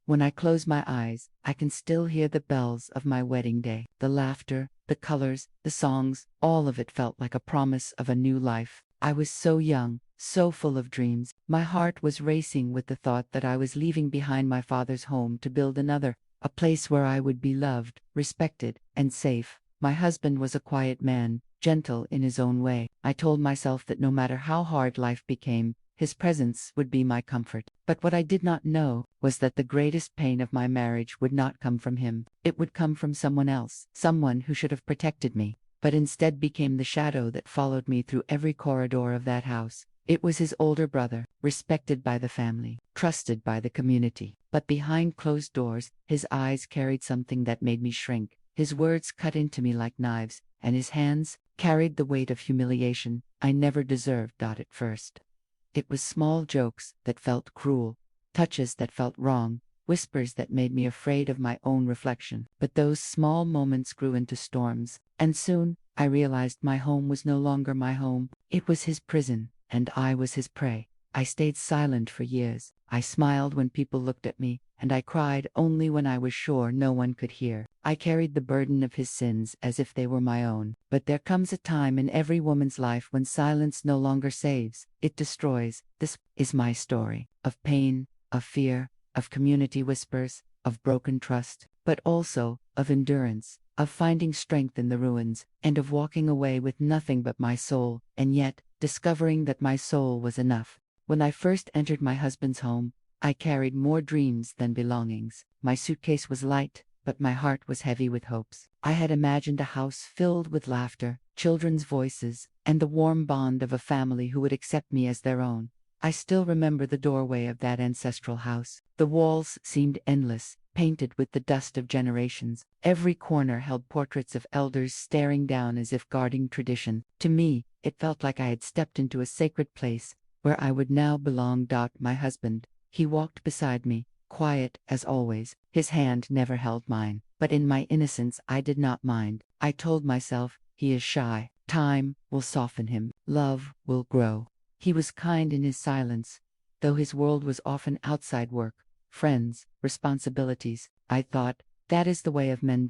When I close my eyes, I can still hear the bells of my wedding day. The laughter, the colors, the songs, all of it felt like a promise of a new life. I was so young, so full of dreams. My heart was racing with the thought that I was leaving behind my father's home to build another, a place where I would be loved, respected, and safe. My husband was a quiet man, gentle in his own way. I told myself that no matter how hard life became, his presence would be my comfort. But what I did not know was that the greatest pain of my marriage would not come from him. It would come from someone else, someone who should have protected me, but instead became the shadow that followed me through every corridor of that house. It was his older brother, respected by the family, trusted by the community. But behind closed doors, his eyes carried something that made me shrink. His words cut into me like knives, and his hands carried the weight of humiliation I never deserved at first. It was small jokes that felt cruel, touches that felt wrong, whispers that made me afraid of my own reflection. But those small moments grew into storms, and soon I realized my home was no longer my home. It was his prison, and I was his prey. I stayed silent for years. I smiled when people looked at me, and I cried only when I was sure no one could hear. I carried the burden of his sins as if they were my own. But there comes a time in every woman's life when silence no longer saves, it destroys. This is my story of pain, of fear, of community whispers, of broken trust, but also of endurance, of finding strength in the ruins, and of walking away with nothing but my soul, and yet discovering that my soul was enough. When I first entered my husband's home, I carried more dreams than belongings. My suitcase was light, but my heart was heavy with hopes. I had imagined a house filled with laughter, children's voices, and the warm bond of a family who would accept me as their own. I still remember the doorway of that ancestral house. The walls seemed endless, painted with the dust of generations. Every corner held portraits of elders staring down as if guarding tradition. To me, it felt like I had stepped into a sacred place, where I would now belong. My husband, he walked beside me, quiet as always. His hand never held mine, but in my innocence I did not mind. I told myself, he is shy. Time will soften him. Love will grow. He was kind in his silence, though his world was often outside work, friends, responsibilities. I thought, that is the way of men.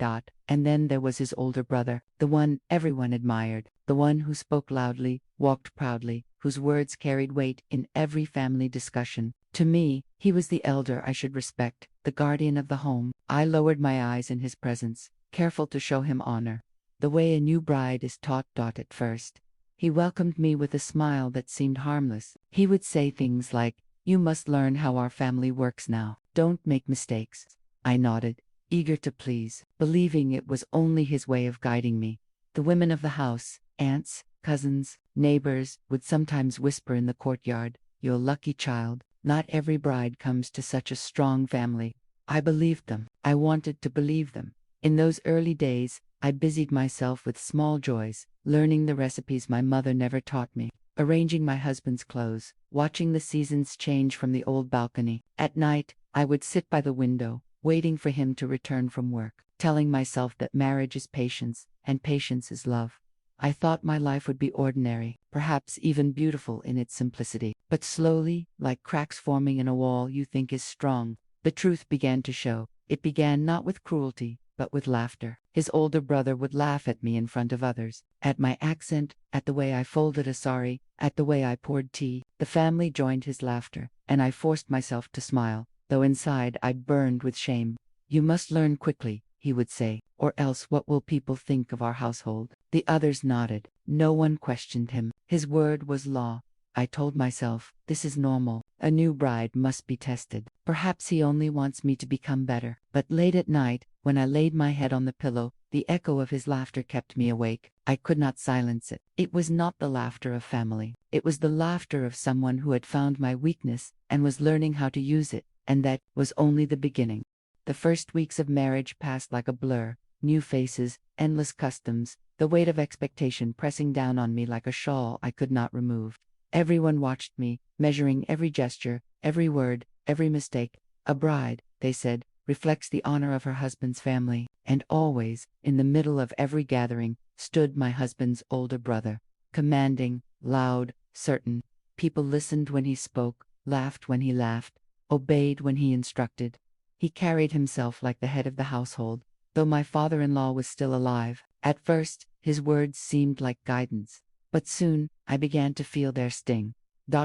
And then there was his older brother, the one everyone admired, the one who spoke loudly, walked proudly, whose words carried weight in every family discussion. To me, he was the elder I should respect, the guardian of the home. I lowered my eyes in his presence, careful to show him honor, the way a new bride is taught. At first, he welcomed me with a smile that seemed harmless. He would say things like, "You must learn how our family works now. Don't make mistakes." I nodded, eager to please, believing it was only his way of guiding me. The women of the house, aunts, cousins, neighbors, would sometimes whisper in the courtyard, "You're a lucky child. Not every bride comes to such a strong family." I believed them. I wanted to believe them. In those early days, I busied myself with small joys, learning the recipes my mother never taught me, arranging my husband's clothes, watching the seasons change from the old balcony. At night, I would sit by the window, waiting for him to return from work, telling myself that marriage is patience, and patience is love. I thought my life would be ordinary, perhaps even beautiful in its simplicity. But slowly, like cracks forming in a wall you think is strong, the truth began to show. It began not with cruelty, but with laughter. His older brother would laugh at me in front of others, at my accent, at the way I folded a sari, at the way I poured tea. The family joined his laughter, and I forced myself to smile, though inside I burned with shame. "You must learn quickly," he would say, "or else what will people think of our household?" The others nodded. No one questioned him. His word was law. I told myself, this is normal. A new bride must be tested. Perhaps he only wants me to become better. But late at night, when I laid my head on the pillow, the echo of his laughter kept me awake. I could not silence it. It was not the laughter of family. It was the laughter of someone who had found my weakness and was learning how to use it. And that was only the beginning. The first weeks of marriage passed like a blur. New faces, endless customs, the weight of expectation pressing down on me like a shawl I could not remove. Everyone watched me, measuring every gesture, every word, every mistake. A bride, they said, reflects the honor of her husband's family. And always, in the middle of every gathering, stood my husband's older brother, commanding, loud, certain. People listened when he spoke, laughed when he laughed, obeyed when he instructed. He carried himself like the head of the household, though my father-in-law was still alive. At first, his words seemed like guidance, but soon I began to feel their sting.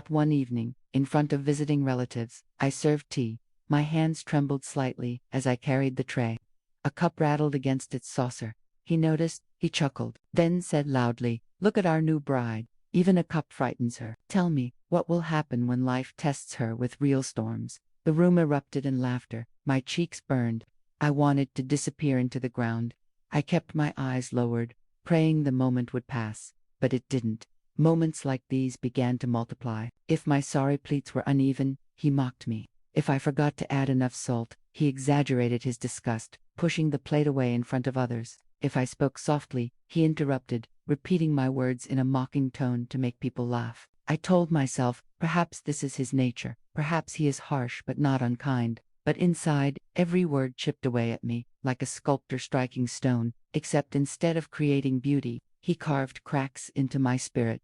One evening, in front of visiting relatives, I served tea. My hands trembled slightly as I carried the tray. A cup rattled against its saucer. He noticed, he chuckled, then said loudly, "Look at our new bride. Even a cup frightens her. Tell me, what will happen when life tests her with real storms?" The room erupted in laughter. My cheeks burned. I wanted to disappear into the ground. I kept my eyes lowered, praying the moment would pass, but it didn't. Moments like these began to multiply. If my sorry pleats were uneven, he mocked me. If I forgot to add enough salt, he exaggerated his disgust, pushing the plate away in front of others. If I spoke softly, he interrupted, repeating my words in a mocking tone to make people laugh. I told myself, perhaps this is his nature, perhaps he is harsh but not unkind. But inside, every word chipped away at me, like a sculptor striking stone, except instead of creating beauty, he carved cracks into my spirit.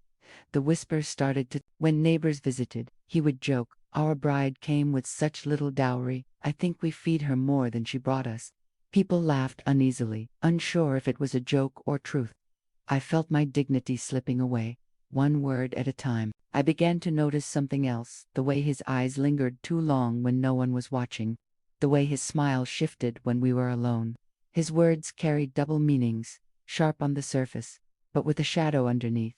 The whispers started to. When neighbors visited, he would joke, "Our bride came with such little dowry, I think we feed her more than she brought us." People laughed uneasily, unsure if it was a joke or truth. I felt my dignity slipping away, one word at a time. I began to notice something else, the way his eyes lingered too long when no one was watching, the way his smile shifted when we were alone. His words carried double meanings, sharp on the surface, but with a shadow underneath.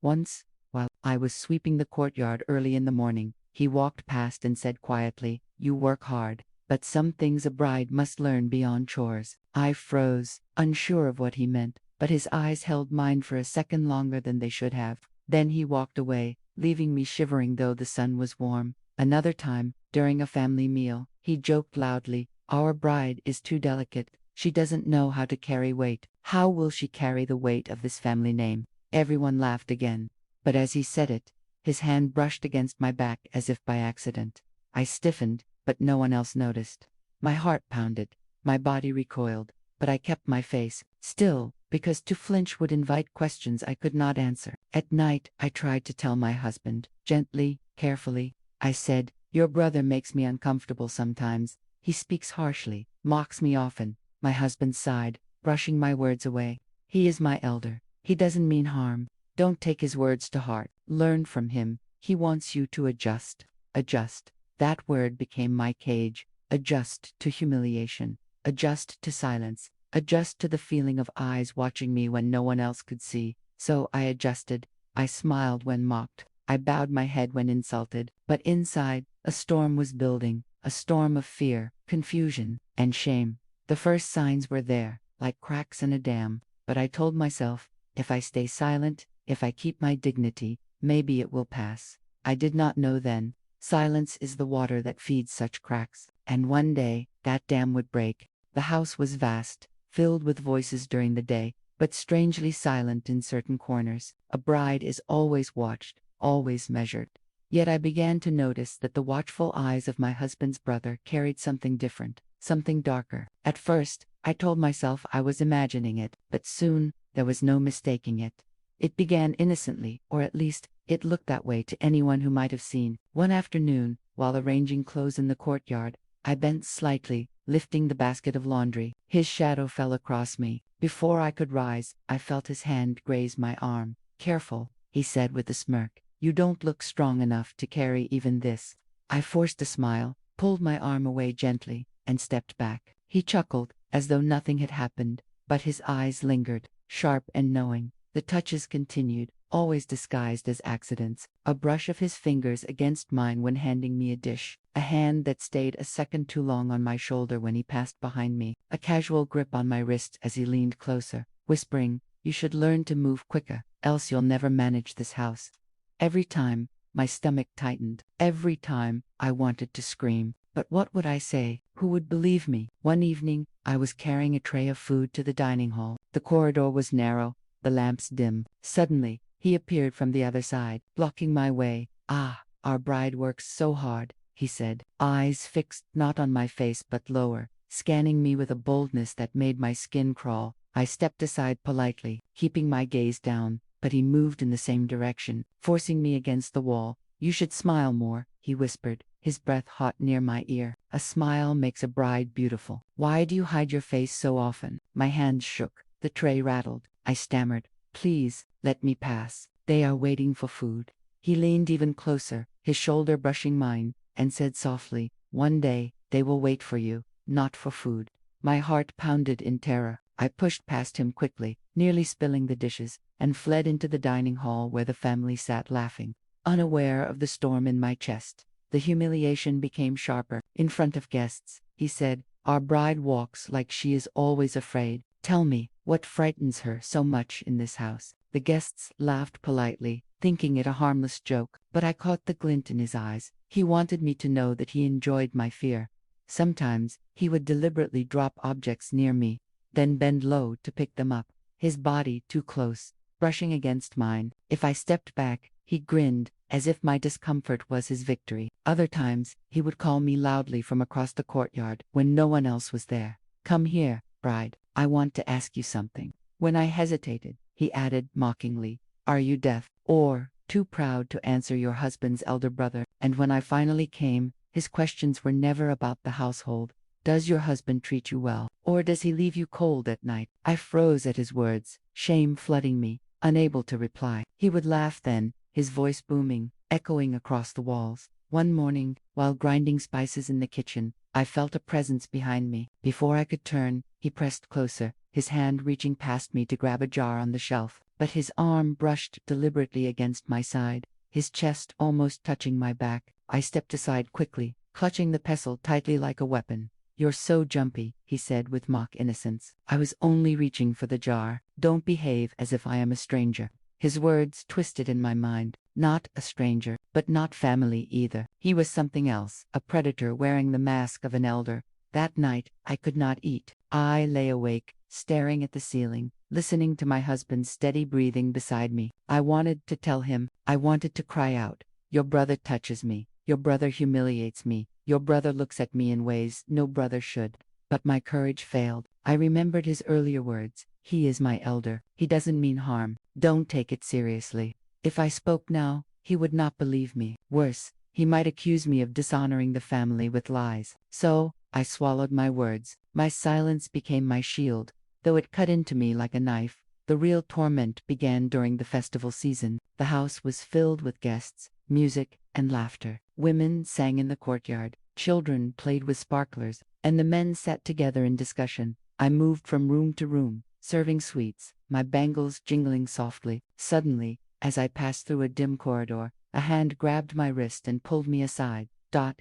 Once, while I was sweeping the courtyard early in the morning, he walked past and said quietly, "You work hard, but some things a bride must learn beyond chores." I froze, unsure of what he meant, but his eyes held mine for a second longer than they should have. Then he walked away, leaving me shivering though the sun was warm. Another time, during a family meal, he joked loudly, "Our bride is too delicate. She doesn't know how to carry weight. How will she carry the weight of this family name?" Everyone laughed again. But as he said it, his hand brushed against my back as if by accident. I stiffened, but no one else noticed. My heart pounded, my body recoiled, but I kept my face still, because to flinch would invite questions I could not answer. At night, I tried to tell my husband, gently, carefully. I said, "Your brother makes me uncomfortable sometimes. He speaks harshly, mocks me often." My husband sighed, brushing my words away. "He is my elder. He doesn't mean harm. Don't take his words to heart. Learn from him. He wants you to adjust." Adjust. That word became my cage. Adjust to humiliation. Adjust to silence. Adjust to the feeling of eyes watching me when no one else could see. So I adjusted. I smiled when mocked. I bowed my head when insulted. But inside, a storm was building. A storm of fear, confusion, and shame. The first signs were there, like cracks in a dam. But I told myself, if I stay silent, if I keep my dignity, maybe it will pass. I did not know then. Silence is the water that feeds such cracks. And one day, that dam would break. The house was vast, filled with voices during the day, but strangely silent in certain corners. A bride is always watched, always measured. Yet I began to notice that the watchful eyes of my husband's brother carried something different, something darker. At first, I told myself I was imagining it, but soon, there was no mistaking it. It began innocently, or at least, it looked that way to anyone who might have seen. One afternoon, while arranging clothes in the courtyard, I bent slightly, lifting the basket of laundry. His shadow fell across me. Before I could rise, I felt his hand graze my arm. "Careful," he said with a smirk. "You don't look strong enough to carry even this." I forced a smile, pulled my arm away gently, and stepped back. He chuckled, as though nothing had happened, but his eyes lingered, sharp and knowing. The touches continued, always disguised as accidents. A brush of his fingers against mine when handing me a dish. A hand that stayed a second too long on my shoulder when he passed behind me. A casual grip on my wrist as he leaned closer, whispering, "You should learn to move quicker, else you'll never manage this house." Every time, my stomach tightened. Every time, I wanted to scream. But what would I say? Who would believe me? One evening, I was carrying a tray of food to the dining hall. The corridor was narrow, the lamps dim. Suddenly, he appeared from the other side, blocking my way. "Ah, our bride works so hard," he said, eyes fixed not on my face but lower, scanning me with a boldness that made my skin crawl. I stepped aside politely, keeping my gaze down, but he moved in the same direction, forcing me against the wall. "You should smile more," he whispered. his breath hot near my ear. A smile makes a bride beautiful. Why do you hide your face so often? My hands shook. The tray rattled. I stammered. Please, let me pass. They are waiting for food. He leaned even closer, his shoulder brushing mine, and said softly, one day, they will wait for you, not for food. My heart pounded in terror. I pushed past him quickly, nearly spilling the dishes, and fled into the dining hall where the family sat laughing, unaware of the storm in my chest. The humiliation became sharper. In front of guests, he said, our bride walks like she is always afraid. Tell me, what frightens her so much in this house? The guests laughed politely, thinking it a harmless joke, but I caught the glint in his eyes. He wanted me to know that he enjoyed my fear. Sometimes, he would deliberately drop objects near me, then bend low to pick them up, his body too close, brushing against mine. If I stepped back, he grinned, as if my discomfort was his victory. Other times, he would call me loudly from across the courtyard when no one else was there. Come here, bride, I want to ask you something. When I hesitated, he added mockingly, are you deaf, or too proud to answer your husband's elder brother? And when I finally came, his questions were never about the household. Does your husband treat you well, or does he leave you cold at night? I froze at his words, shame flooding me, unable to reply. He would laugh then, his voice booming, echoing across the walls. One morning, while grinding spices in the kitchen, I felt a presence behind me. Before I could turn, he pressed closer, his hand reaching past me to grab a jar on the shelf, but his arm brushed deliberately against my side, his chest almost touching my back. I stepped aside quickly, clutching the pestle tightly like a weapon. You're so jumpy, he said with mock innocence. I was only reaching for the jar. Don't behave as if I am a stranger. His words twisted in my mind. Not a stranger, but not family either. He was something else, a predator wearing the mask of an elder. That night, I could not eat. I lay awake, staring at the ceiling, listening to my husband's steady breathing beside me. I wanted to tell him, I wanted to cry out, your brother touches me, your brother humiliates me, your brother looks at me in ways no brother should. But my courage failed. I remembered his earlier words, he is my elder, he doesn't mean harm, don't take it seriously. If I spoke now, he would not believe me. Worse, he might accuse me of dishonoring the family with lies. So, I swallowed my words. My silence became my shield, though it cut into me like a knife. The real torment began during the festival season. The house was filled with guests, music, and laughter. Women sang in the courtyard, children played with sparklers, and the men sat together in discussion. I moved from room to room, serving sweets, my bangles jingling softly. Suddenly, as I passed through a dim corridor, a hand grabbed my wrist and pulled me aside.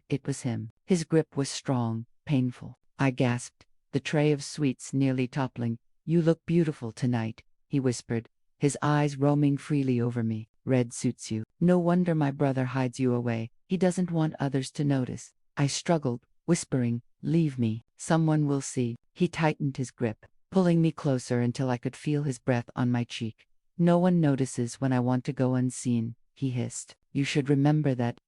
It was him. His grip was strong, painful. I gasped, the tray of sweets nearly toppling. You look beautiful tonight, he whispered, his eyes roaming freely over me. Red suits you. No wonder my brother hides you away. He doesn't want others to notice. I struggled, whispering, leave me. Someone will see. He tightened his grip, pulling me closer until I could feel his breath on my cheek. No one notices when I want to go unseen, he hissed. You should remember that.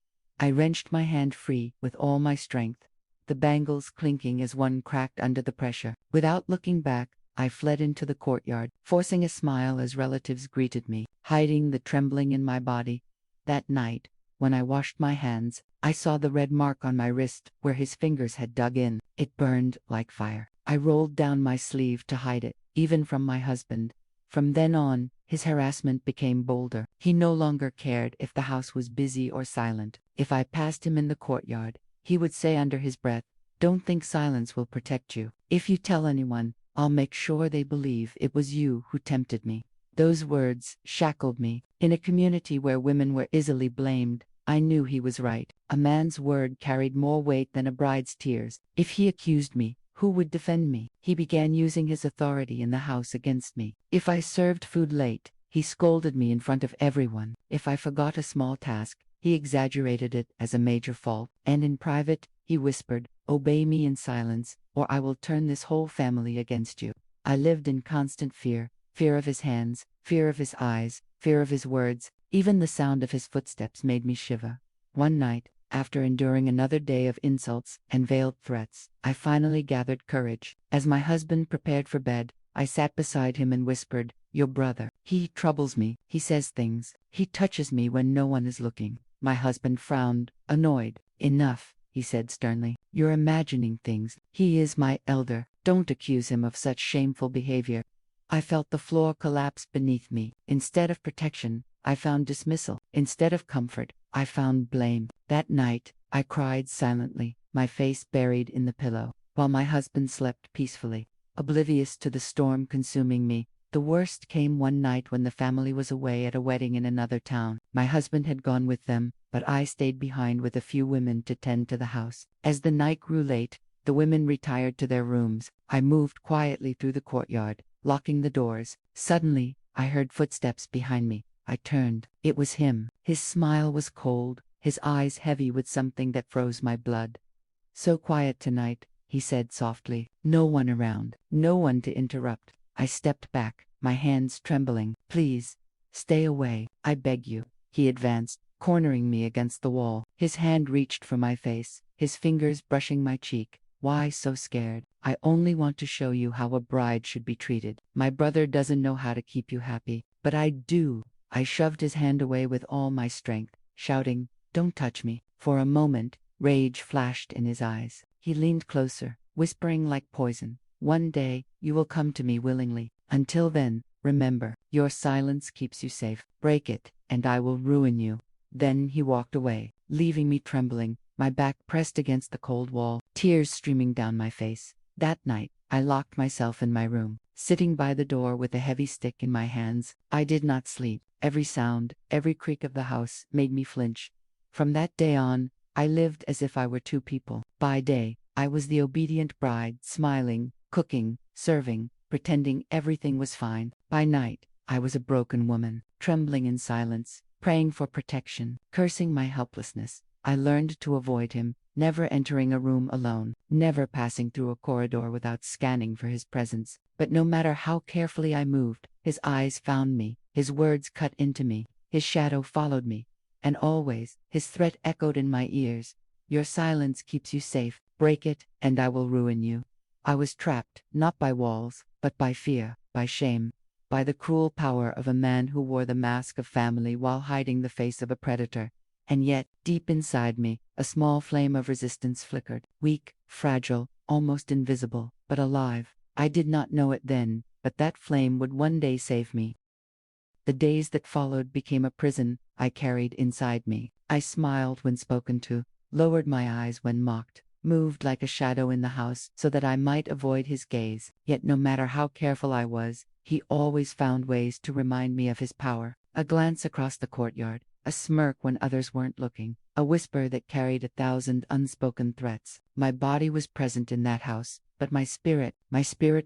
I wrenched my hand free with all my strength, the bangles clinking as one cracked under the pressure. Without looking back, I fled into the courtyard, forcing a smile as relatives greeted me, hiding the trembling in my body. That night, when I washed my hands, I saw the red mark on my wrist where his fingers had dug in. It burned like fire. I rolled down my sleeve to hide it, even from my husband. From then on, his harassment became bolder. He no longer cared if the house was busy or silent. If I passed him in the courtyard, he would say under his breath, don't think silence will protect you. If you tell anyone, I'll make sure they believe it was you who tempted me. Those words shackled me. In a community where women were easily blamed, I knew he was right. A man's word carried more weight than a bride's tears. If he accused me, who would defend me? He began using his authority in the house against me. If I served food late, he scolded me in front of everyone. If I forgot a small task, he exaggerated it as a major fault. And in private, he whispered, obey me in silence, or I will turn this whole family against you. I lived in constant fear, fear of his hands, fear of his eyes, fear of his words. Even the sound of his footsteps made me shiver. One night, after enduring another day of insults and veiled threats, I finally gathered courage. As my husband prepared for bed, I sat beside him and whispered, your brother. He troubles me, he says things, he touches me when no one is looking. My husband frowned, annoyed. Enough, he said sternly. You're imagining things. He is my elder. Don't accuse him of such shameful behavior. I felt the floor collapse beneath me. Instead of protection, I found dismissal. Instead of comfort, I found blame. That night, I cried silently, my face buried in the pillow, while my husband slept peacefully, oblivious to the storm consuming me. The worst came one night when the family was away at a wedding in another town. My husband had gone with them, but I stayed behind with a few women to tend to the house. As the night grew late, the women retired to their rooms. I moved quietly through the courtyard, locking the doors. Suddenly, I heard footsteps behind me. I turned. It was him. His smile was cold, his eyes heavy with something that froze my blood. So quiet tonight, he said softly. No one around, no one to interrupt. I stepped back, my hands trembling. Please, stay away, I beg you. He advanced, cornering me against the wall. His hand reached for my face, his fingers brushing my cheek. Why so scared? I only want to show you how a bride should be treated. My brother doesn't know how to keep you happy, but I do. I shoved his hand away with all my strength, shouting, "Don't touch me." For a moment, rage flashed in his eyes. He leaned closer, whispering like poison. One day, you will come to me willingly. Until then, remember, your silence keeps you safe. Break it, and I will ruin you. Then he walked away, leaving me trembling, my back pressed against the cold wall, tears streaming down my face. That night, I locked myself in my room, sitting by the door with a heavy stick in my hands. I did not sleep. Every sound, every creak of the house made me flinch. From that day on, I lived as if I were two people. By day, I was the obedient bride, smiling, cooking, serving, pretending everything was fine. By night, I was a broken woman, trembling in silence, praying for protection, cursing my helplessness. I learned to avoid him, never entering a room alone, never passing through a corridor without scanning for his presence. But no matter how carefully I moved, his eyes found me, his words cut into me, his shadow followed me, and always, his threat echoed in my ears. Your silence keeps you safe. Break it, and I will ruin you. I was trapped, not by walls, but by fear, by shame, by the cruel power of a man who wore the mask of family while hiding the face of a predator. And yet, deep inside me, a small flame of resistance flickered, weak, fragile, almost invisible, but alive. I did not know it then, but that flame would one day save me. The days that followed became a prison I carried inside me. I smiled when spoken to, lowered my eyes when mocked, moved like a shadow in the house so that I might avoid his gaze. Yet no matter how careful I was, he always found ways to remind me of his power. A glance across the courtyard, a smirk when others weren't looking, a whisper that carried 1,000 unspoken threats. My body was present in that house, but my spirit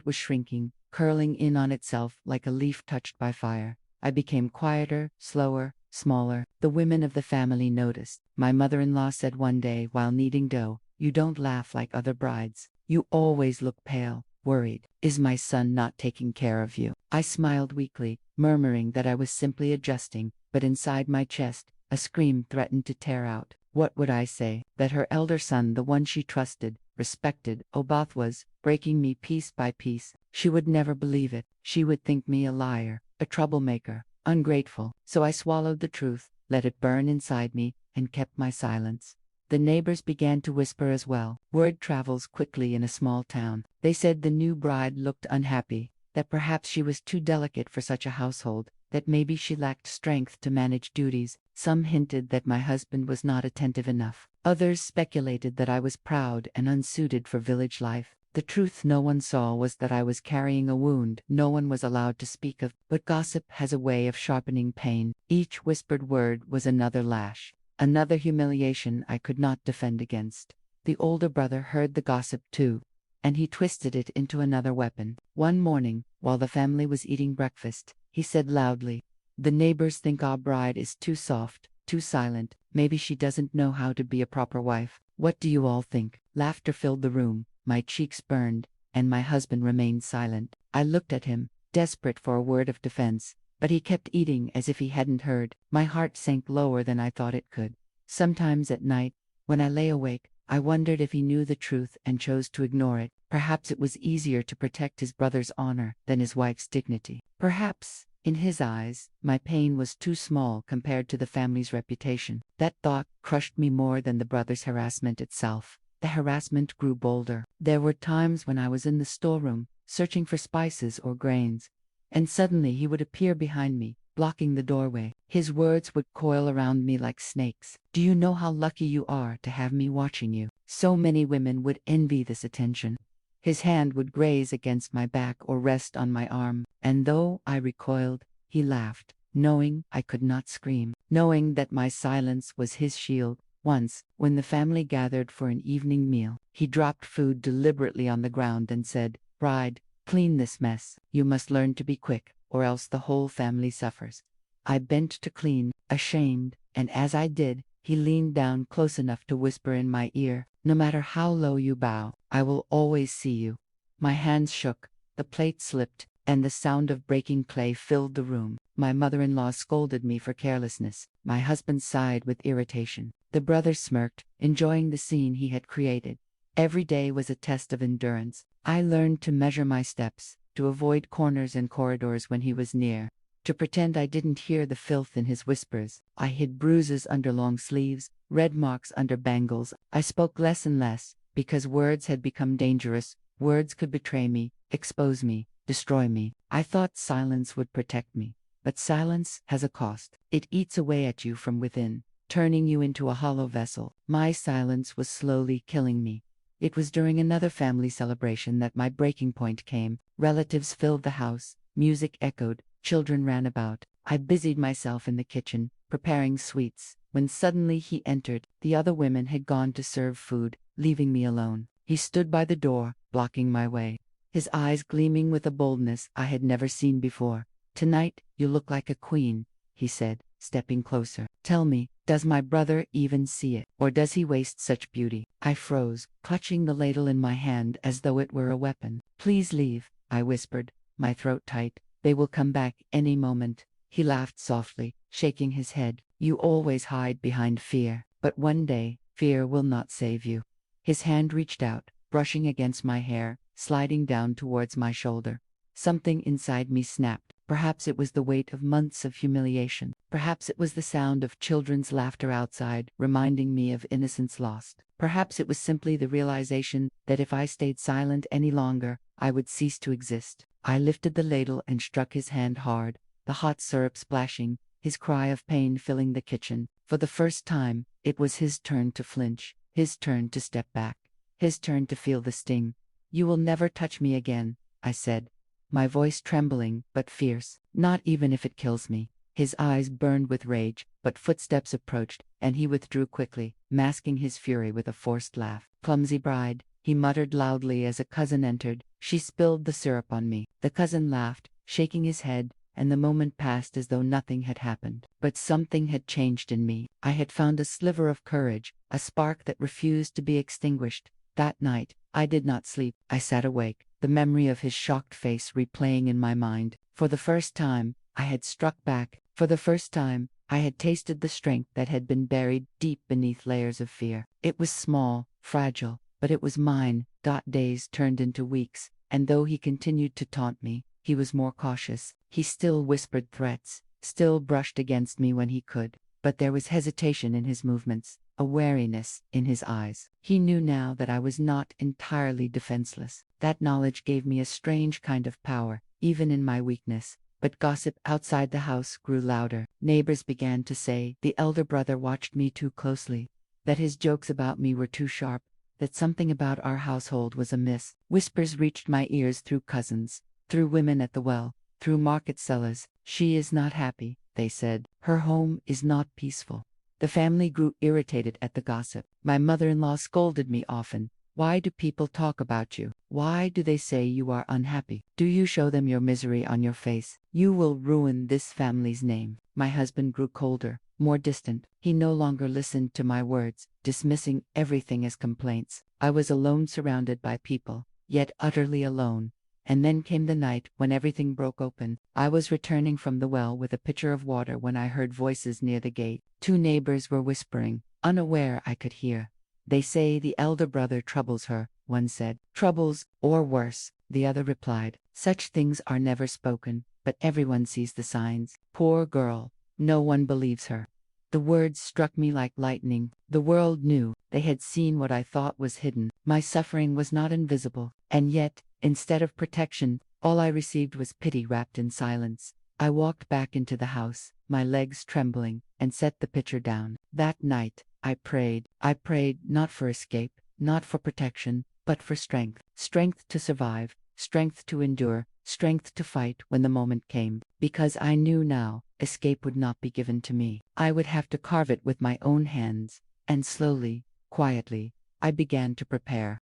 was shrinking, curling in on itself like a leaf touched by fire. I became quieter, slower, smaller. The women of the family noticed. My mother-in-law said one day while kneading dough, "You don't laugh like other brides. You always look pale, worried. Is my son not taking care of you?" I smiled weakly, murmuring that I was simply adjusting, but inside my chest, a scream threatened to tear out. What would I say? That her elder son, the one she trusted, respected, Obath, was breaking me piece by piece. She would never believe it. She would think me a liar, a troublemaker, ungrateful. So I swallowed the truth, let it burn inside me, and kept my silence. The neighbors began to whisper as well. Word travels quickly in a small town. They said the new bride looked unhappy, that perhaps she was too delicate for such a household, that maybe she lacked strength to manage duties. Some hinted that my husband was not attentive enough. Others speculated that I was proud and unsuited for village life. The truth no one saw was that I was carrying a wound no one was allowed to speak of. But gossip has a way of sharpening pain. Each whispered word was another lash, another humiliation I could not defend against. The older brother heard the gossip too, and he twisted it into another weapon. One morning, while the family was eating breakfast, he said loudly, "The neighbors think our bride is too soft, too silent. Maybe she doesn't know how to be a proper wife. What do you all think?" Laughter filled the room, my cheeks burned, and my husband remained silent. I looked at him, desperate for a word of defense, but he kept eating as if he hadn't heard. My heart sank lower than I thought it could. Sometimes at night, when I lay awake, I wondered if he knew the truth and chose to ignore it. Perhaps it was easier to protect his brother's honor than his wife's dignity. Perhaps, In his eyes, my pain was too small compared to the family's reputation. That thought crushed me more than the brother's harassment itself. The harassment grew bolder. There were times when I was in the storeroom, searching for spices or grains, and suddenly he would appear behind me, blocking the doorway. His words would coil around me like snakes. "Do you know how lucky you are to have me watching you? So many women would envy this attention." His hand would graze against my back or rest on my arm, and though I recoiled, he laughed, knowing I could not scream, knowing that my silence was his shield. Once, when the family gathered for an evening meal, he dropped food deliberately on the ground and said, "Bride, clean this mess. You must learn to be quick, or else the whole family suffers." I bent to clean, ashamed, and as I did, he leaned down close enough to whisper in my ear, "No matter how low you bow, I will always see you." My hands shook, the plate slipped, and the sound of breaking clay filled the room. My mother-in-law scolded me for carelessness. My husband sighed with irritation. The brother smirked, enjoying the scene he had created. Every day was a test of endurance. I learned to measure my steps, to avoid corners and corridors when he was near, to pretend I didn't hear the filth in his whispers. I hid bruises under long sleeves, red marks under bangles. I spoke less and less, because words had become dangerous. Words could betray me, expose me, destroy me. I thought silence would protect me, but silence has a cost. It eats away at you from within, turning you into a hollow vessel. My silence was slowly killing me. It was during another family celebration that my breaking point came. Relatives filled the house, music echoed, children ran about. I busied myself in the kitchen, preparing sweets, when suddenly he entered. The other women had gone to serve food, leaving me alone. He stood by the door, blocking my way, his eyes gleaming with a boldness I had never seen before. "Tonight, you look like a queen," he said, stepping closer. "Tell me, does my brother even see it, or does he waste such beauty?" I froze, clutching the ladle in my hand as though it were a weapon. "Please leave," I whispered, my throat tight. "They will come back any moment." He laughed softly, shaking his head. "You always hide behind fear, but one day, fear will not save you." His hand reached out, brushing against my hair, sliding down towards my shoulder. Something inside me snapped. Perhaps it was the weight of months of humiliation. Perhaps it was the sound of children's laughter outside, reminding me of innocence lost. Perhaps it was simply the realization that if I stayed silent any longer, I would cease to exist. I lifted the ladle and struck his hand hard, the hot syrup splashing, his cry of pain filling the kitchen. For the first time, it was his turn to flinch, his turn to step back, his turn to feel the sting. "You will never touch me again," I said, my voice trembling but fierce. "Not even if it kills me." His eyes burned with rage, but footsteps approached, and he withdrew quickly, masking his fury with a forced laugh. "Clumsy bride," he muttered loudly as a cousin entered. "She spilled the syrup on me." The cousin laughed, shaking his head, and the moment passed as though nothing had happened. But something had changed in me. I had found a sliver of courage, a spark that refused to be extinguished. That night, I did not sleep. I sat awake, the memory of his shocked face replaying in my mind. For the first time, I had struck back. For the first time, I had tasted the strength that had been buried deep beneath layers of fear. It was small, fragile, but it was mine. Days turned into weeks, and though he continued to taunt me, he was more cautious. He still whispered threats, still brushed against me when he could, but there was hesitation in his movements, a wariness in his eyes. He knew now that I was not entirely defenseless. That knowledge gave me a strange kind of power, even in my weakness. But gossip outside the house grew louder. Neighbors began to say the elder brother watched me too closely, that his jokes about me were too sharp, that something about our household was amiss. Whispers reached my ears through cousins, through women at the well, through market sellers. "She is not happy," they said. "Her home is not peaceful." The family grew irritated at the gossip. My mother-in-law scolded me often. "Why do people talk about you? Why do they say you are unhappy? Do you show them your misery on your face? You will ruin this family's name." My husband grew colder, more distant. He no longer listened to my words, dismissing everything as complaints. I was alone, surrounded by people, yet utterly alone. And then came the night when everything broke open. I was returning from the well with a pitcher of water when I heard voices near the gate. Two neighbors were whispering, unaware I could hear. "They say the elder brother troubles her," one said. "Troubles, or worse," the other replied. "Such things are never spoken. but everyone sees the signs. Poor girl. No one believes her. The words struck me like lightning. The world knew. They had seen what I thought was hidden. My suffering was not invisible. And yet, instead of protection, all I received was pity wrapped in silence. I walked back into the house, my legs trembling, and set the pitcher down. That night, I prayed. I prayed not for escape, not for protection, but for strength. Strength to survive, strength to endure, strength to fight when the moment came. Because I knew now, escape would not be given to me. I would have to carve it with my own hands. And slowly, quietly, I began to prepare.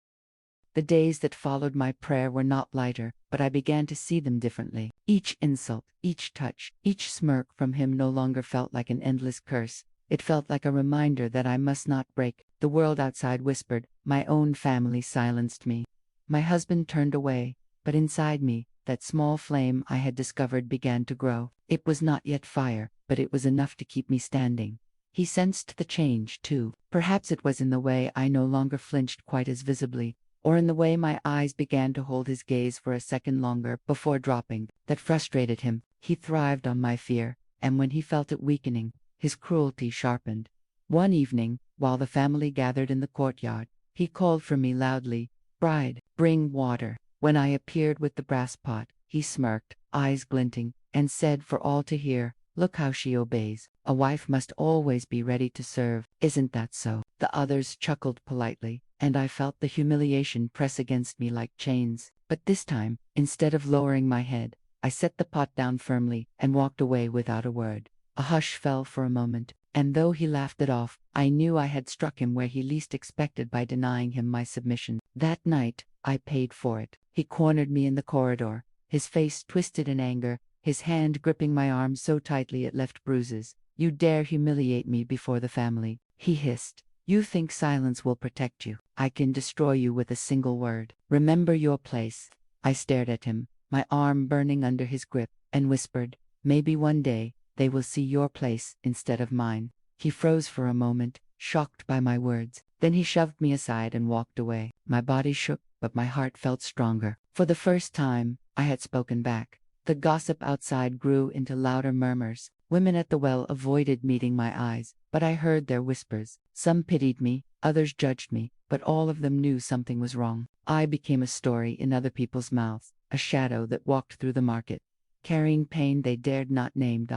The days that followed my prayer were not lighter, but I began to see them differently. Each insult, each touch, each smirk from him no longer felt like an endless curse. It felt like a reminder that I must not break. The world outside whispered. My own family silenced me. My husband turned away, but inside me, that small flame I had discovered began to grow. It was not yet fire, but it was enough to keep me standing. He sensed the change, too. Perhaps it was in the way I no longer flinched quite as visibly, or in the way my eyes began to hold his gaze for a second longer before dropping. That frustrated him. He thrived on my fear, and when he felt it weakening, his cruelty sharpened. One evening, while the family gathered in the courtyard, he called for me loudly, "Bride, bring water." When I appeared with the brass pot, he smirked, eyes glinting, and said for all to hear, "Look how she obeys. A wife must always be ready to serve. Isn't that so?" The others chuckled politely, and I felt the humiliation press against me like chains. But this time, instead of lowering my head, I set the pot down firmly and walked away without a word. A hush fell for a moment, and though he laughed it off, I knew I had struck him where he least expected by denying him my submission. That night, I paid for it. He cornered me in the corridor, his face twisted in anger, his hand gripping my arm so tightly it left bruises. "You dare humiliate me before the family," he hissed. "You think silence will protect you. I can destroy you with a single word. Remember your place." I stared at him, my arm burning under his grip, and whispered, "Maybe one day, they will see your place instead of mine." He froze for a moment, shocked by my words. Then he shoved me aside and walked away. My body shook, but my heart felt stronger. For the first time, I had spoken back. The gossip outside grew into louder murmurs. Women at the well avoided meeting my eyes, but I heard their whispers. Some pitied me, others judged me, but all of them knew something was wrong. I became a story in other people's mouths, a shadow that walked through the market, carrying pain they dared not name.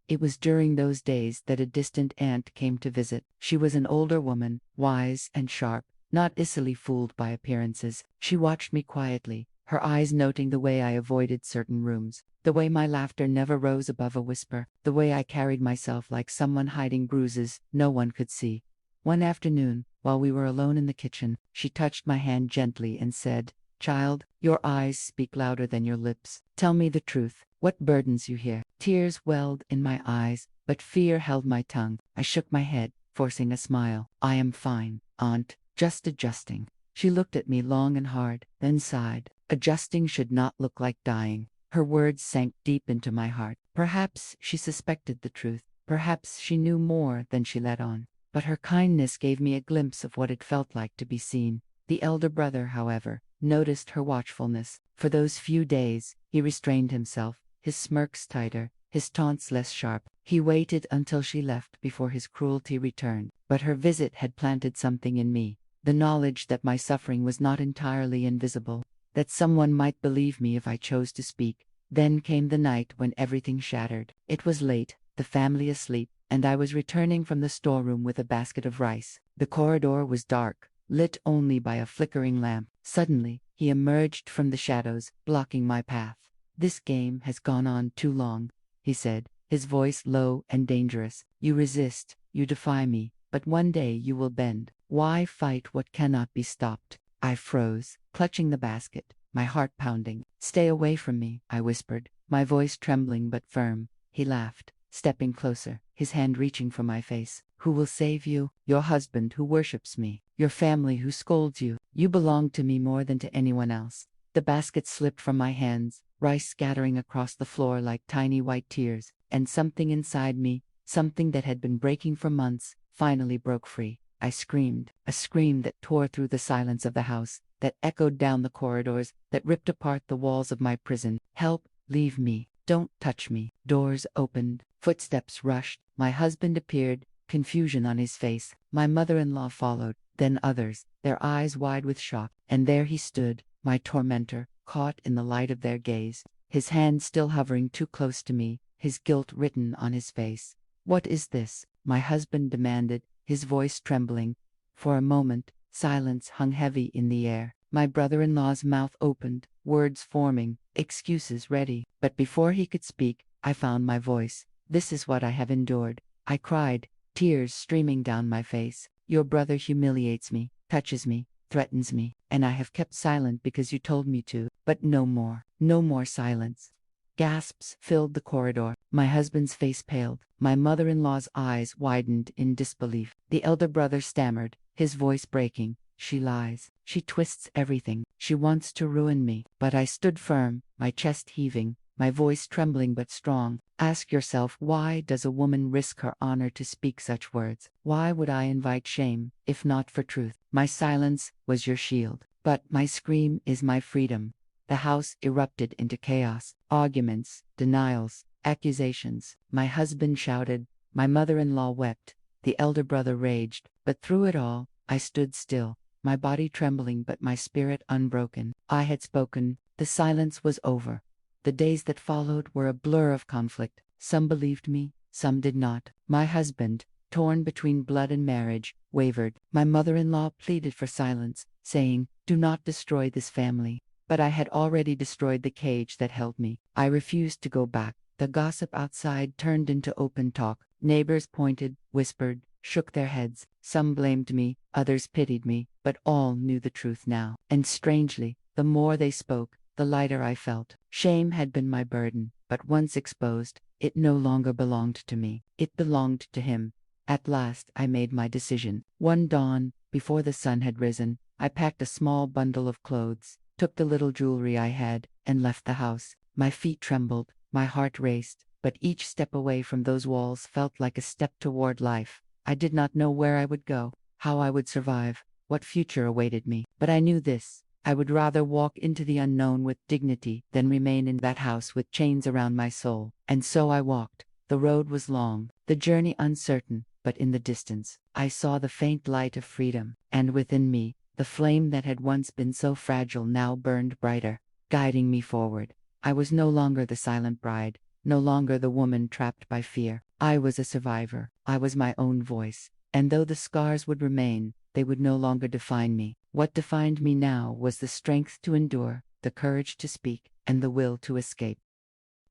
It was during those days that a distant aunt came to visit. She was an older woman, wise and sharp, not easily fooled by appearances. She watched me quietly, her eyes noting the way I avoided certain rooms, the way my laughter never rose above a whisper, the way I carried myself like someone hiding bruises no one could see. One afternoon, while we were alone in the kitchen, she touched my hand gently and said, "Child, your eyes speak louder than your lips. Tell me the truth. What burdens you here?" Tears welled in my eyes, but fear held my tongue. I shook my head, forcing a smile. "I am fine, Aunt, just adjusting." She looked at me long and hard, then sighed. "Adjusting should not look like dying." Her words sank deep into my heart. Perhaps she suspected the truth. Perhaps she knew more than she let on. But her kindness gave me a glimpse of what it felt like to be seen. The elder brother, however, noticed her watchfulness. For those few days, he restrained himself, his smirks tighter, his taunts less sharp. He waited until she left before his cruelty returned. But her visit had planted something in me, the knowledge that my suffering was not entirely invisible, that someone might believe me if I chose to speak. Then came the night when everything shattered. It was late, the family asleep, and I was returning from the storeroom with a basket of rice. The corridor was dark, lit only by a flickering lamp. Suddenly, he emerged from the shadows, blocking my path. "This game has gone on too long," he said, his voice low and dangerous. "You resist, you defy me, but one day you will bend. Why fight what cannot be stopped?" I froze, clutching the basket, my heart pounding. "Stay away from me," I whispered, my voice trembling but firm. He laughed, stepping closer, his hand reaching for my face. "Who will save you? Your husband who worships me, your family who scolds you. You belong to me more than to anyone else." The basket slipped from my hands, rice scattering across the floor like tiny white tears, and something inside me, something that had been breaking for months, finally broke free. I screamed, a scream that tore through the silence of the house, that echoed down the corridors, that ripped apart the walls of my prison. "Help, leave me." "Don't touch me." Doors opened, footsteps rushed, my husband appeared, confusion on his face. My mother-in-law followed, then others, their eyes wide with shock. And there he stood, my tormentor, caught in the light of their gaze, his hand still hovering too close to me, his guilt written on his face. "What is this?" my husband demanded, his voice trembling. For a moment, silence hung heavy in the air. My brother-in-law's mouth opened, words forming, excuses ready. But before he could speak, I found my voice. "This is what I have endured," I cried, tears streaming down my face. "Your brother humiliates me, touches me, threatens me, and I have kept silent because you told me to. But no more, no more silence." Gasps filled the corridor. My husband's face paled. My mother-in-law's eyes widened in disbelief. The elder brother stammered, his voice breaking. "She lies. She twists everything. She wants to ruin me." But I stood firm, my chest heaving, my voice trembling but strong. "Ask yourself, why does a woman risk her honor to speak such words? Why would I invite shame, if not for truth? My silence was your shield, but my scream is my freedom." The house erupted into chaos, arguments, denials, accusations. My husband shouted, my mother-in-law wept, the elder brother raged, but through it all, I stood still, my body trembling but my spirit unbroken. I had spoken, the silence was over. The days that followed were a blur of conflict. Some believed me, some did not. My husband, torn between blood and marriage, wavered. My mother-in-law pleaded for silence, saying, "Do not destroy this family." But I had already destroyed the cage that held me. I refused to go back. The gossip outside turned into open talk. Neighbors pointed, whispered, shook their heads. Some blamed me, others pitied me, but all knew the truth now. And strangely, the more they spoke, the lighter I felt. Shame had been my burden, but once exposed, it no longer belonged to me. It belonged to him. At last I made my decision. One dawn, before the sun had risen, I packed a small bundle of clothes, took the little jewelry I had, and left the house. My feet trembled, my heart raced, but each step away from those walls felt like a step toward life. I did not know where I would go, how I would survive, what future awaited me, but I knew this. I would rather walk into the unknown with dignity than remain in that house with chains around my soul. And so I walked. The road was long, the journey uncertain, but in the distance, I saw the faint light of freedom, and within me, the flame that had once been so fragile now burned brighter, guiding me forward. I was no longer the silent bride, no longer the woman trapped by fear. I was a survivor. I was my own voice. And though the scars would remain, they would no longer define me. What defined me now was the strength to endure, the courage to speak, and the will to escape.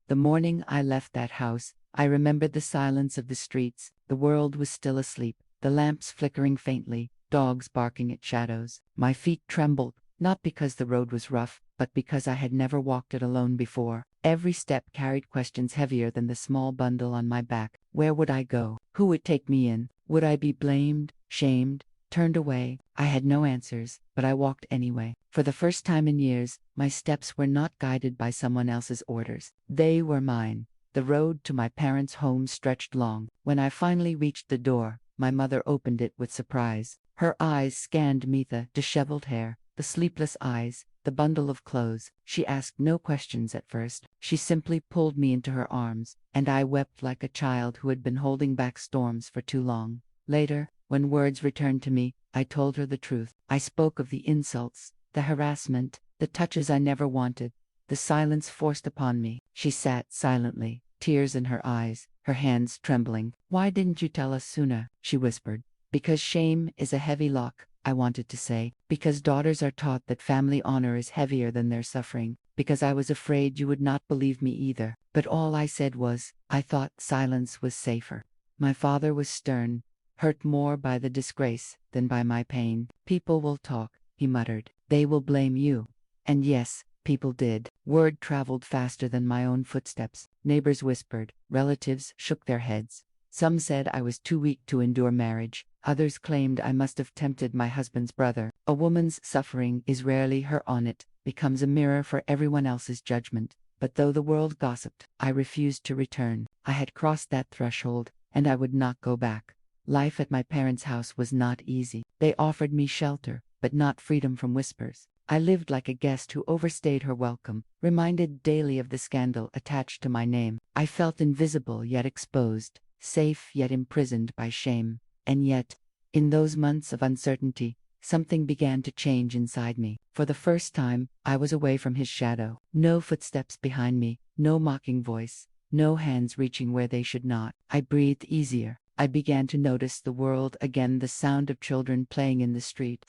The morning I left that house, I remembered the silence of the streets. The world was still asleep, the lamps flickering faintly, dogs barking at shadows. My feet trembled, not because the road was rough, but because I had never walked it alone before. Every step carried questions heavier than the small bundle on my back. Where would I go? Who would take me in? Would I be blamed, shamed, turned away? I had no answers, but I walked anyway. For the first time in years, my steps were not guided by someone else's orders. They were mine. The road to my parents' home stretched long. When I finally reached the door, my mother opened it with surprise. Her eyes scanned me, the disheveled hair, the sleepless eyes, the bundle of clothes. She asked no questions at first. She simply pulled me into her arms, and I wept like a child who had been holding back storms for too long. Later, when words returned to me, I told her the truth. I spoke of the insults, the harassment, the touches I never wanted, the silence forced upon me. She sat silently, tears in her eyes, her hands trembling. "Why didn't you tell us sooner?" she whispered. "Because shame is a heavy lock," I wanted to say. "Because daughters are taught that family honor is heavier than their suffering. Because I was afraid you would not believe me either." But all I said was, I thought silence was safer. My father was stern, hurt more by the disgrace than by my pain. "People will talk," he muttered. "They will blame you." And yes, people did. Word traveled faster than my own footsteps. Neighbors whispered, relatives shook their heads. Some said I was too weak to endure marriage. Others claimed I must have tempted my husband's brother. A woman's suffering is rarely her own. It becomes a mirror for everyone else's judgment. But though the world gossiped, I refused to return. I had crossed that threshold, and I would not go back. Life at my parents' house was not easy. They offered me shelter, but not freedom from whispers. I lived like a guest who overstayed her welcome, reminded daily of the scandal attached to my name. I felt invisible yet exposed, safe yet imprisoned by shame. And yet, in those months of uncertainty, something began to change inside me. For the first time, I was away from his shadow. No footsteps behind me, no mocking voice, no hands reaching where they should not. I breathed easier. I began to notice the world again, the sound of children playing in the street,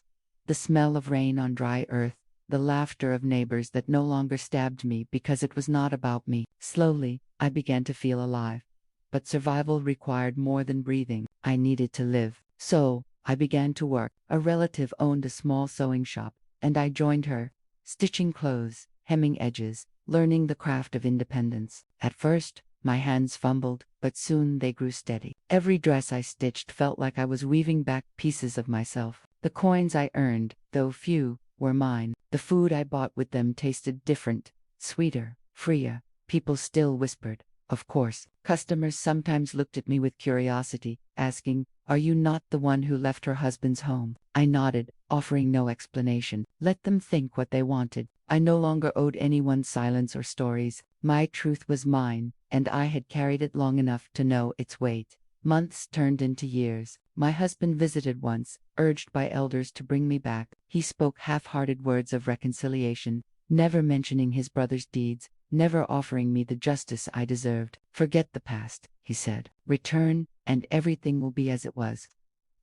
the smell of rain on dry earth, the laughter of neighbors that no longer stabbed me because it was not about me. Slowly, I began to feel alive. But survival required more than breathing. I needed to live. So, I began to work. A relative owned a small sewing shop, and I joined her, stitching clothes, hemming edges, learning the craft of independence. At first, my hands fumbled, but soon they grew steady. Every dress I stitched felt like I was weaving back pieces of myself. The coins I earned, though few, were mine. The food I bought with them tasted different, sweeter, freer. People still whispered, of course. Customers sometimes looked at me with curiosity, asking, "Are you not the one who left her husband's home?" I nodded, offering no explanation. Let them think what they wanted. I no longer owed anyone silence or stories. My truth was mine, and I had carried it long enough to know its weight. Months turned into years. My husband visited once, urged by elders to bring me back. He spoke half-hearted words of reconciliation, never mentioning his brother's deeds, never offering me the justice I deserved. "Forget the past," he said. "Return, and everything will be as it was."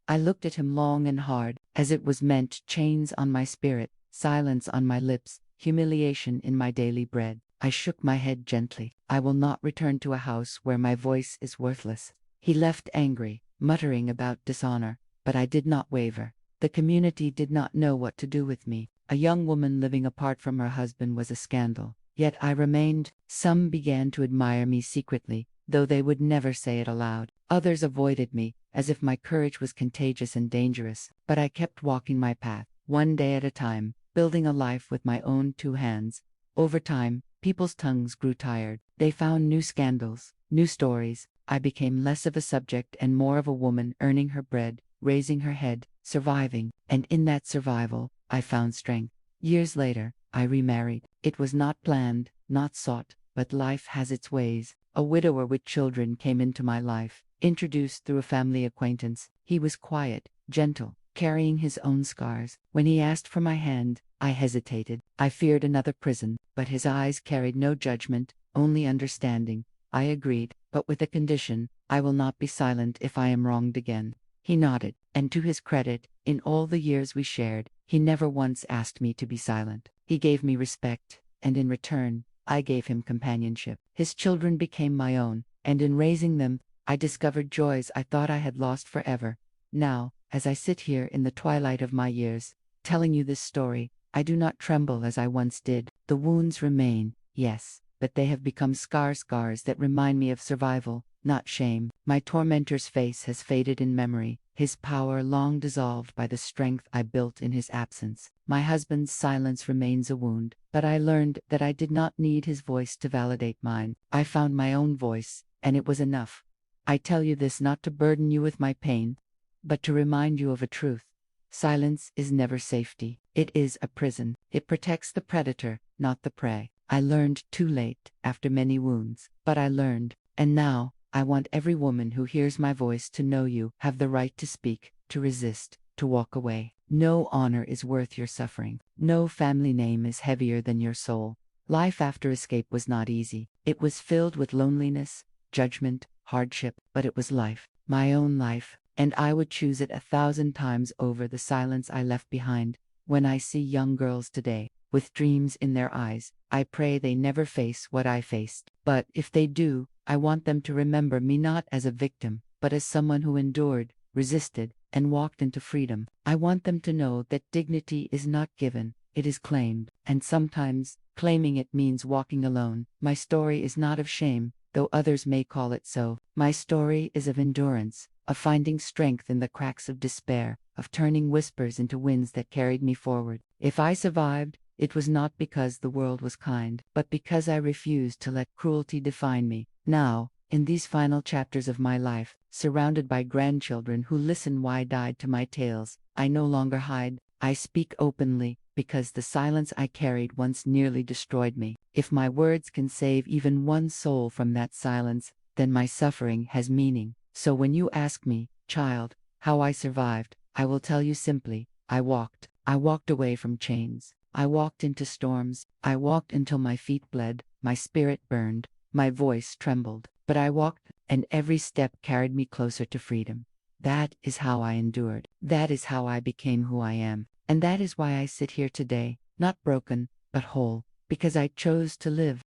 I looked at him long and hard, as it was meant. Chains on my spirit, silence on my lips, humiliation in my daily bread. I shook my head gently. "I will not return to a house where my voice is worthless." He left angry, muttering about dishonor, but I did not waver. The community did not know what to do with me. A young woman living apart from her husband was a scandal. Yet I remained. Some began to admire me secretly, though they would never say it aloud. Others avoided me, as if my courage was contagious and dangerous. But I kept walking my path, one day at a time, building a life with my own two hands. Over time, people's tongues grew tired. They found new scandals, new stories. I became less of a subject and more of a woman, earning her bread, raising her head, surviving. And in that survival, I found strength. Years later, I remarried. It was not planned, not sought, but life has its ways. A widower with children came into my life, introduced through a family acquaintance. He was quiet, gentle, carrying his own scars. When he asked for my hand, I hesitated. I feared another prison, but his eyes carried no judgment, only understanding. I agreed, but with a condition: I will not be silent if I am wronged again. He nodded, and to his credit, in all the years we shared, he never once asked me to be silent. He gave me respect, and in return, I gave him companionship. His children became my own, and in raising them, I discovered joys I thought I had lost forever. Now, as I sit here in the twilight of my years, telling you this story, I do not tremble as I once did. The wounds remain, yes, but they have become scars that remind me of survival, not shame. My tormentor's face has faded in memory, his power long dissolved by the strength I built in his absence. My husband's silence remains a wound, but I learned that I did not need his voice to validate mine. I found my own voice, and it was enough. I tell you this not to burden you with my pain, but to remind you of a truth. Silence is never safety. It is a prison. It protects the predator, not the prey. I learned too late, after many wounds, but I learned, and now, I want every woman who hears my voice to know you have the right to speak, to resist, to walk away. No honor is worth your suffering. No family name is heavier than your soul. Life after escape was not easy. It was filled with loneliness, judgment, hardship, but it was life, my own life, and I would choose it 1,000 times over the silence I left behind. When I see young girls today, with dreams in their eyes, I pray they never face what I faced. But if they do, I want them to remember me not as a victim, but as someone who endured, resisted, and walked into freedom. I want them to know that dignity is not given, it is claimed, and sometimes, claiming it means walking alone. My story is not of shame, though others may call it so. My story is of endurance, of finding strength in the cracks of despair, of turning whispers into winds that carried me forward. If I survived, it was not because the world was kind, but because I refused to let cruelty define me. Now, in these final chapters of my life, surrounded by grandchildren who listen wide-eyed to my tales, I no longer hide. I speak openly, because the silence I carried once nearly destroyed me. If my words can save even one soul from that silence, then my suffering has meaning. So when you ask me, child, how I survived, I will tell you simply, I walked. I walked away from chains. I walked into storms. I walked until my feet bled, my spirit burned, my voice trembled. But I walked, and every step carried me closer to freedom. That is how I endured. That is how I became who I am. And that is why I sit here today, not broken, but whole, because I chose to live.